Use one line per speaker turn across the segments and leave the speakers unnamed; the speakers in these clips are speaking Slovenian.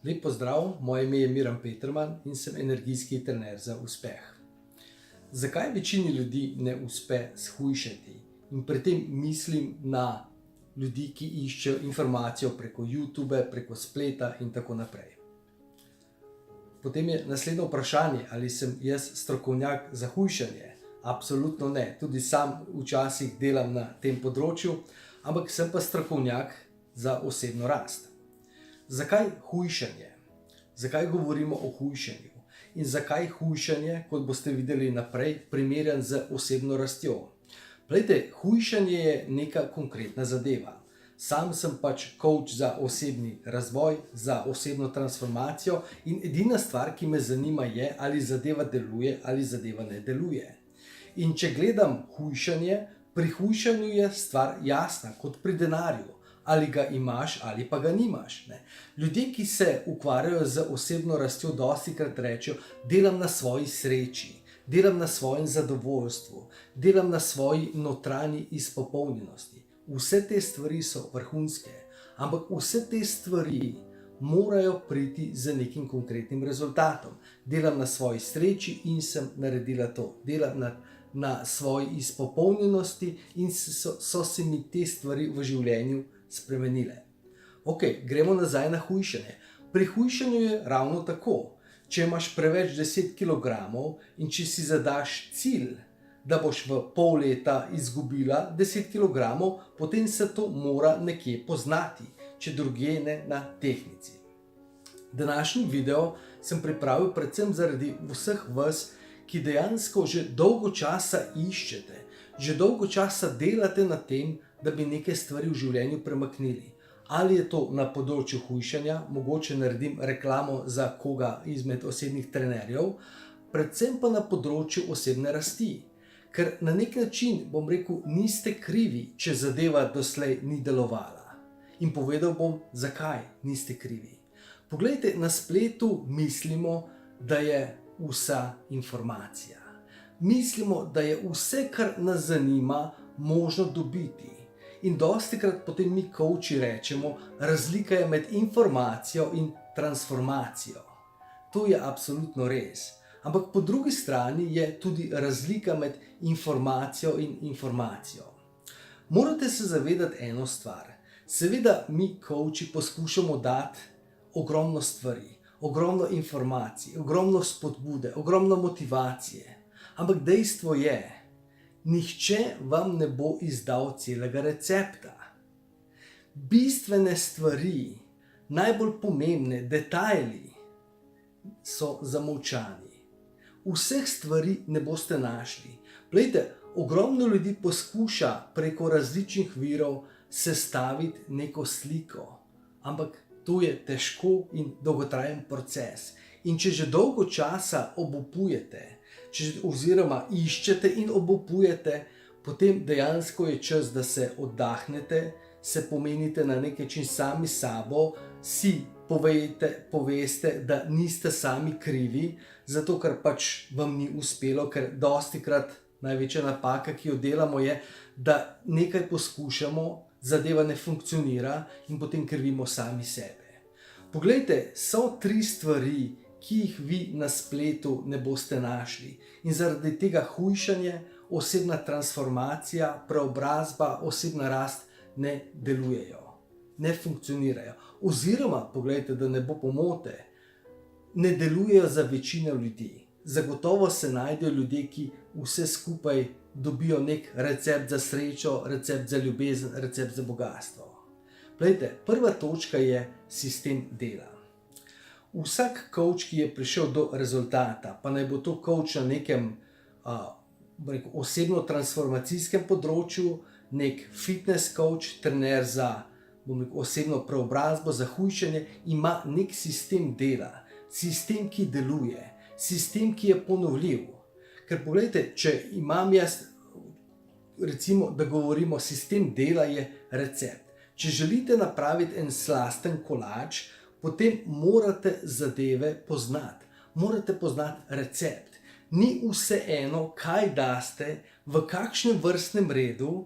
Lep pozdrav, moje ime je Miran Peterman in sem energijski trener za uspeh. Zakaj večini ljudi ne uspe shujšati? In pri tem mislim na ljudi, ki iščejo informacijo preko YouTube, preko spleta in tako naprej. Potem je naslednje vprašanje, ali sem jaz strokovnjak za hujšanje? Absolutno ne, tudi sam včasih delam na tem področju, ampak sem pa strokovnjak za osebno rast. Zakaj hujšanje? Zakaj govorimo o hujšanju? In zakaj hujšanje, kot boste videli naprej, primerjan z osebno rastjo? Glejte, hujšanje je neka konkretna zadeva. Sam sem pač coach za osebni razvoj, za osebno transformacijo in edina stvar, ki me zanima je, ali zadeva deluje ali zadeva ne deluje. In če gledam hujšanje, pri hujšanju je stvar jasna, kot pri denarju. Ali ga imaš ali pa ga nimaš. Ljudje, ki se ukvarjajo z osebno rastjo, dostikrat rečejo, delam na svoji sreči, delam na svojem zadovoljstvu, delam na svoji notranji izpopolnjenosti. Vse te stvari so vrhunske, ampak vse te stvari morajo priti z nekim konkretnim rezultatom. Delam na svoji sreči in sem naredila to. Delam na svoji izpopolnjenosti in so se mi te stvari v življenju spremenile. Ok, gremo nazaj na hujšanje. Pri hujšanju je ravno tako. Če imaš preveč 10 kg in če si zadaš cilj, da boš v pol leta izgubila 10 kg, potem se to mora nekje poznati, če drugje ne na tehnici. Današnji video sem pripravil predvsem zaradi vseh vas, ki dejansko že dolgo časa iščete, že dolgo časa delate na tem, da bi neke stvari v življenju premaknili. Ali je to na področju hujšanja, mogoče naredim reklamo za koga izmed osebnih trenerjev, predvsem pa na področju osebne rasti. Ker na nek način, bom rekel, niste krivi, če zadeva doslej ni delovala. In povedal bom, zakaj niste krivi. Poglejte, na spletu mislimo, da je vsa informacija. Mislimo, da je vse, kar nas zanima, možno dobiti. In dostikrat potem mi coachi rečemo, razlika je med informacijo in transformacijo. To je absolutno res. Ampak po drugi strani je tudi razlika med informacijo in informacijo. Morate se zavedati eno stvar. Seveda mi coachi poskušamo dati ogromno stvari, ogromno informacij, ogromno spodbude, ogromno motivacije. Ampak dejstvo je, nihče vam ne bo izdal celega recepta. Bistvene stvari, najbolj pomembne detajli so zamolčani. Vseh stvari ne boste našli. Glejte, ogromno ljudi poskuša preko različnih virov sestaviti neko sliko, ampak to je težko in dolgotrajen proces. In če že dolgo časa obupujete, oziroma iščete in obupujete, potem dejansko je čas, da se oddahnete, se pomenite na nek način sami sabo, si poveste, da niste sami krivi, zato ker pač vam ni uspelo, ker dostikrat največja napaka, ki jo delamo, je, da nekaj poskušamo, zadeva ne funkcionira in potem krivimo sami sebe. Poglejte, so 3 stvari, ki jih vi na spletu ne boste našli. In zaradi tega hujšanje, osebna transformacija, preobrazba, osebna rast ne delujejo, ne funkcionirajo. Oziroma, poglejte, da ne bo pomote, ne delujejo za večino ljudi. Zagotovo se najdejo ljudje, ki vse skupaj dobijo nek recept za srečo, recept za ljubezen, recept za bogastvo. Poglejte, prva točka je sistem dela. Vsak coach, ki je prišel do rezultata, pa naj bo to coach na nekem osebno transformacijskem področju, nek fitness coach, trener za osebno preobrazbo, za hujšanje, ima nek sistem dela, sistem, ki deluje, sistem, ki je ponovljiv. Ker poglejte, če imam jaz, recimo, da govorimo, sistem dela je recept. Če želite napraviti en slasten kolač, potem morate zadeve poznati. Morate poznati recept. Ni vseeno, kaj daste, v kakšnem vrstnem redu,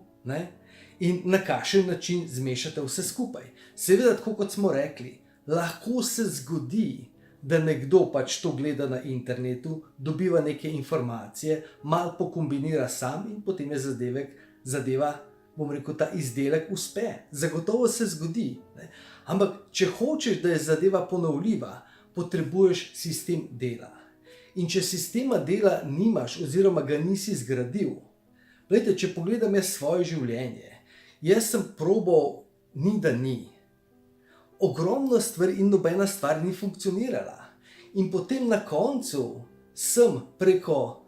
in na kakšen način zmešate vse skupaj. Seveda, tako kot smo rekli, Lahko se zgodi, da nekdo pač to gleda na internetu, dobiva neke informacije, malo pokombinira sam in potem je zadeva, bom rekel, ta izdelek uspe. Zagotovo se zgodi. Ne? Ampak, če hočeš, da je zadeva ponovljiva, potrebuješ sistem dela. In če sistema dela nimaš oziroma ga nisi zgradil, glejte, če pogledam jaz svoje življenje, jaz sem probal ni da ni. Ogromno stvari in nobena stvar ni funkcionirala. In potem na koncu sem preko,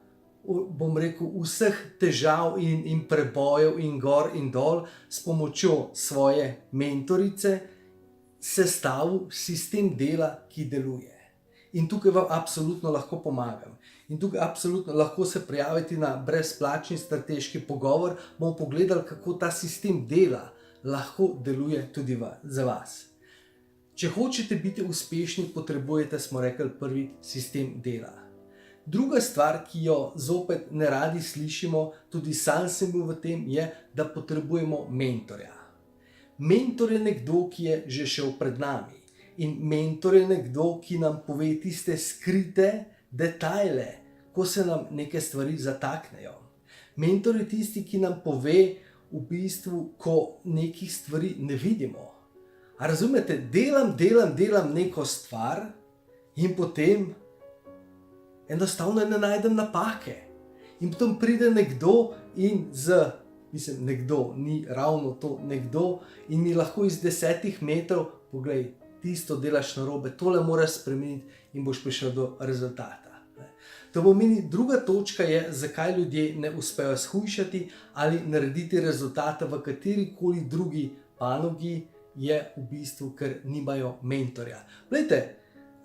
bom rekel, vseh težav in prebojev in gor in dol s pomočjo svoje mentorice sestavil sistem dela, ki deluje. In tukaj vam absolutno lahko pomagam. In tukaj absolutno lahko se prijavite na brezplačni strateški pogovor, bomo pogledali, kako ta sistem dela lahko deluje tudi za vas. Če hočete biti uspešni, potrebujete, smo rekli, prvi sistem dela. Druga stvar, ki jo zopet ne radi slišimo, tudi sam sem bil v tem, je, da potrebujemo mentorja. Mentor je nekdo, ki je že šel pred nami. In mentor je nekdo, ki nam pove tiste skrite detajle, ko se nam neke stvari zataknejo. Mentor je tisti, ki nam pove v bistvu, ko nekih stvari ne vidimo. A razumete, delam neko stvar in potem enostavno ne najdem napake. In potem pride nekdo in nekdo, ni ravno to nekdo, in mi lahko iz 10 metrov, poglej, tisto delaš narobe, tole moraš spremeniti in boš prišel do rezultata. To pomeni, druga točka je, zakaj ljudje ne uspejo shujšati ali narediti rezultata v katerikoli drugi panogi, je v bistvu, ker nimajo mentorja. Glejte,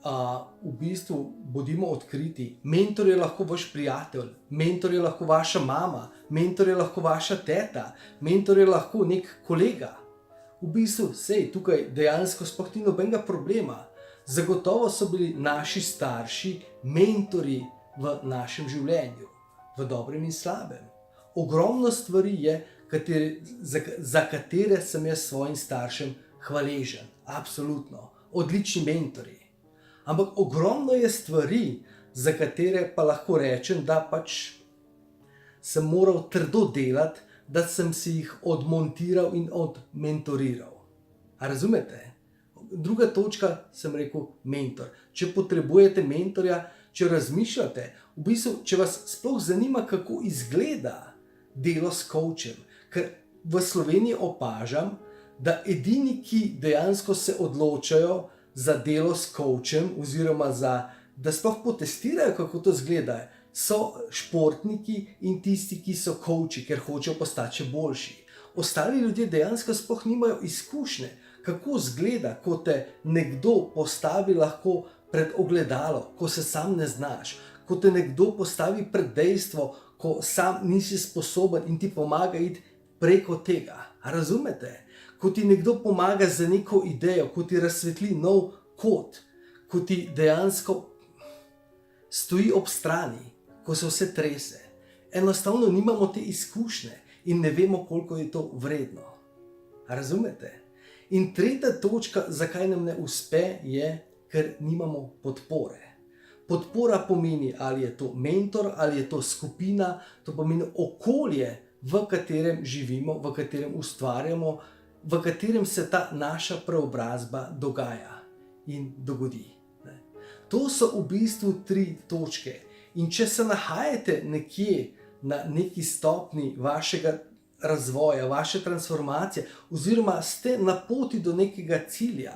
v bistvu bodimo odkriti, mentor je lahko vaš prijatelj, mentor je lahko vaša mama, mentor je lahko vaša teta, mentor je lahko nek kolega. V bistvu, tukaj dejansko sploh ni nobenega problema. Zagotovo so bili naši starši mentori v našem življenju, v dobrem in slabem. Ogromno stvari je, za katere sem jaz svojim staršem hvaležen, absolutno, odlični mentori. Ampak ogromno je stvari, za katere pa lahko rečem, da pač sem moral trdo delati, da sem si jih odmontiral in odmentoriral. A razumete? Druga točka, sem rekel, mentor. Če potrebujete mentorja, če razmišljate, v bistvu, če vas sploh zanima, kako izgleda delo s coachem, ker v Sloveniji opažam, da edini, ki dejansko se odločajo za delo s coachem, oziroma da sploh potestirajo, kako to izgleda, so športniki in tisti, ki so coachi, ker hočejo postati še boljši. Ostali ljudje dejansko sploh nimajo izkušnje, kako izgleda, ko te nekdo postavi lahko pred ogledalo, ko se sam ne znaš, ko te nekdo postavi pred dejstvo, ko sam nisi sposoben in ti pomaga iti preko tega. A razumete? Ko ti nekdo pomaga za neko idejo, ko ti razsvetli nov kot, ko ti dejansko stoji ob strani, ko se vse trese. Enostavno nimamo te izkušnje in ne vemo, koliko je to vredno. A razumete? In tretja točka, zakaj nam ne uspe, je, ker nimamo podpore. Podpora pomeni, ali je to mentor, ali je to skupina, to pomeni okolje, v katerem živimo, v katerem ustvarjamo, v katerem se ta naša preobrazba dogaja in dogodi. To so v bistvu 3 točke. In če se nahajate nekje na neki stopni vašega razvoja, vaše transformacije, oziroma ste na poti do nekega cilja,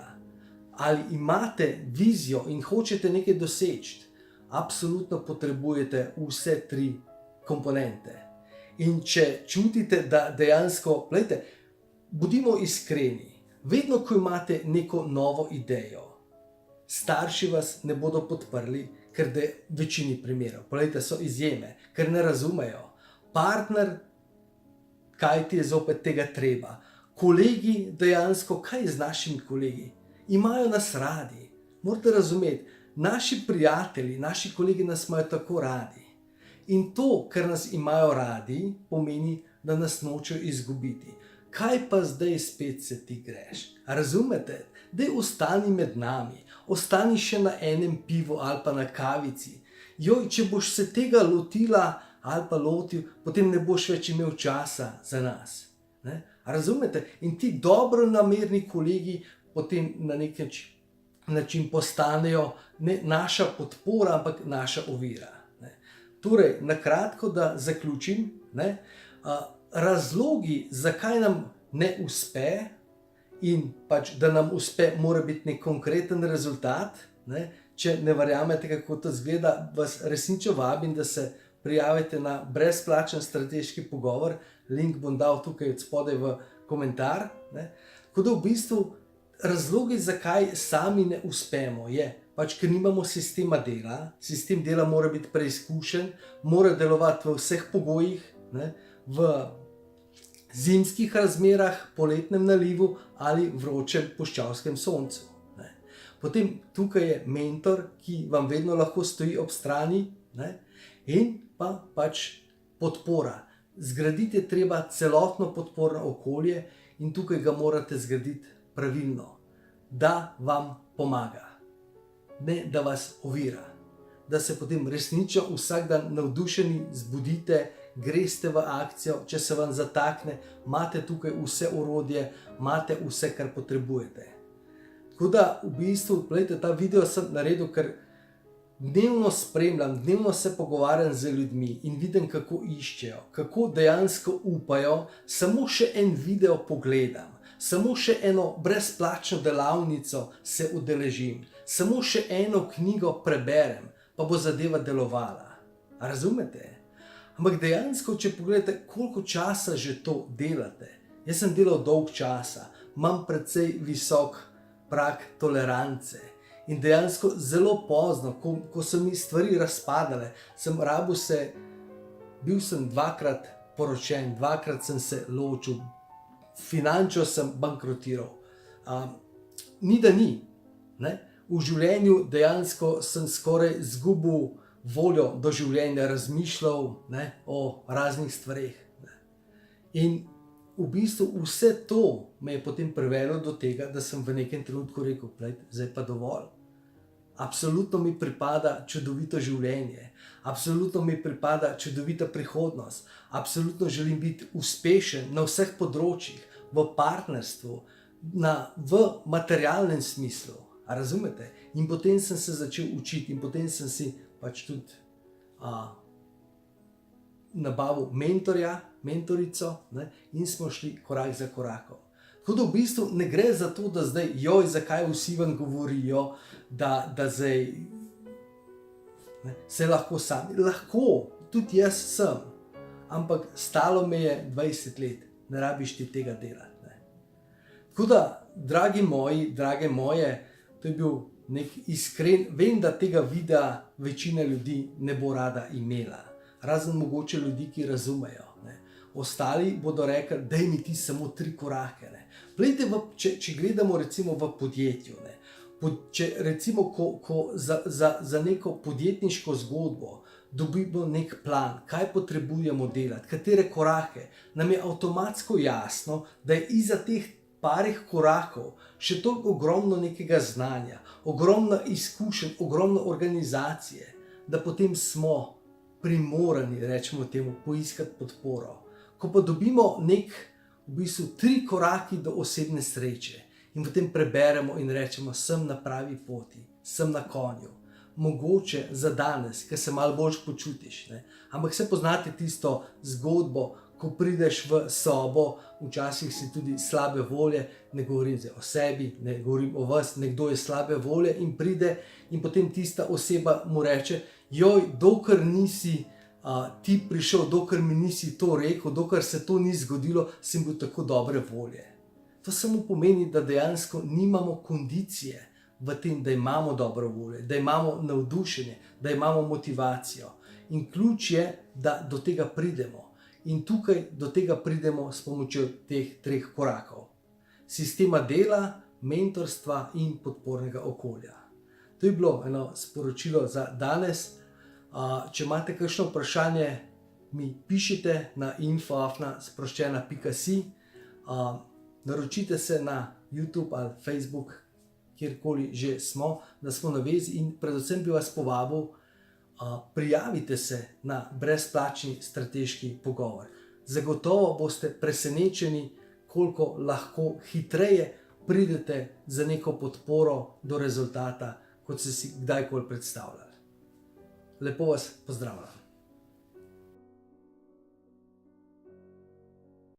ali imate vizijo in hočete nekaj doseči, absolutno potrebujete vse 3 komponente. In če čutite, da dejansko, glejte, bodimo iskreni, vedno, ko imate neko novo idejo, starši vas ne bodo podprli, ker v večini primerov, glejte, so izjeme, ker ne razumejo. Partner, kaj ti je zopet tega treba. Kolegi dejansko, kaj je z našimi kolegi? Imajo nas radi. Morate razumeti, naši prijatelji, naši kolegi nas imajo tako radi. In to, ker nas imajo radi, pomeni, da nas nočejo izgubiti. Kaj pa zdaj spet se ti greš? A razumete? Daj ostani med nami, ostani še na enem pivu ali pa na kavici. Joj, če boš se tega lotila ali pa lotil, potem ne boš več imel časa za nas. Ne? Razumete? In ti dobronamerni kolegi potem na nek način postanejo ne naša podpora, ampak naša ovira. Ne? Torej, na kratko, da zaključim, ne? Razlogi, zakaj nam ne uspe in pač, da nam uspe, mora biti nek konkreten rezultat. Ne? Če ne verjamete, kako to izgleda, vas resnično vabim, da se prijavite na brezplačen strateški pogovor. Link bom dal tukaj od spodaj v komentar. Ne? Tako da v bistvu razlogi, zakaj sami ne uspemo, je pač, ker nimamo sistema dela. Sistem dela mora biti preizkušen, mora delovati v vseh pogojih, ne? V zimskih razmerah, poletnem nalivu ali vročem puščavskem soncu. Ne? Potem tukaj je mentor, ki vam vedno lahko stoji ob strani, ne? In pa pač podpora. Zgraditi je treba celotno podporno okolje in tukaj ga morate zgraditi pravilno, da vam pomaga, ne da vas ovira. Da se potem resnično vsak dan navdušeni zbudite, greste v akcijo, če se vam zatakne, imate tukaj vse orodje, imate vse, kar potrebujete. Tako da v bistvu, gledajte, ta video sem naredil, ker dnevno spremljam, dnevno se pogovarjam z ljudmi in vidim, kako iščejo, kako dejansko upajo, samo še en video pogledam, samo še eno brezplačno delavnico se udeležim, samo še eno knjigo preberem, pa bo zadeva delovala. Razumete? Ampak dejansko, če pogledate, koliko časa že to delate. Jaz sem delal dolg časa, imam precej visok prag tolerance. In dejansko zelo pozno, ko so mi stvari razpadale, bil sem 2-krat poročen, 2-krat sem se ločil, finančno sem bankrotiral. Ni da ni. Ne? V življenju dejansko sem skoraj izgubil voljo do življenja, razmišljal, ne, o raznih stvareh. Ne. In v bistvu vse to me je potem privedlo do tega, da sem v nekem trenutku rekel, zdaj pa dovolj. Absolutno mi pripada čudovito življenje, absolutno mi pripada čudovita prihodnost, absolutno želim biti uspešen na vseh področjih, v partnerstvu, v materialnem smislu. A razumete? In potem sem se začel učiti in potem sem si pač tudi nabavil mentorja, mentorico, ne? In smo šli korak za korakom. Tako da v bistvu ne gre za to, da zdaj, zakaj vsi vam govorijo, da zdaj ne, se lahko sami. Lahko, tudi jaz sem, ampak stalo me je 20 let, ne rabiš ti tega delati. Ne? Tako da, dragi moji, drage moje, to je bil nek iskren, vem, da tega videa večina ljudi ne bo rada imela, razen mogoče ljudi, ki razumejo. Ne. Ostali bodo rekli, daj mi ti samo 3 korake. Ne. Glejte, če gledamo recimo v podjetju, ne. Če recimo za neko podjetniško zgodbo dobimo nek plan, kaj potrebujemo delati, katere korake, nam je avtomatsko jasno, da je iza teh parih korakov še toliko ogromno nekega znanja, ogromno izkušenj, ogromno organizacije, da potem smo primorani, rečemo temu, poiskati podporo. Ko pa dobimo v bistvu 3 koraki do osebne sreče in potem preberemo in rečemo, sem na pravi poti, sem na konju. Mogoče za danes, ker se malo boljš počutiš. Ne? Ampak se poznate tisto zgodbo, ko prideš v sobo, včasih si tudi slabe volje, ne govorim zdaj o sebi, ne govorim o vas, nekdo je slabe volje in pride in potem tista oseba mu reče, dokler nisi ti prišel, dokler mi nisi to rekel, dokler se to ni zgodilo, sem bil tako dobre volje. To samo pomeni, da dejansko nimamo kondicije v tem, da imamo dobro volje, da imamo navdušenje, da imamo motivacijo. In ključ je, da do tega pridemo. In tukaj do tega pridemo s pomočjo teh 3 korakov. Sistema dela, mentorstva in podpornega okolja. To je bilo eno sporočilo za danes. Če imate kakšno vprašanje, mi pišite na info@sproščena.si. Naročite se na YouTube ali Facebook kjerkoli že smo, da smo na vezi in predvsem bi vas povabil, prijavite se na brezplačni strateški pogovor. Zagotovo boste presenečeni, koliko lahko hitreje pridete za neko podporo do rezultata, kot ste si kdajkoli predstavljali. Lepo vas pozdravljam.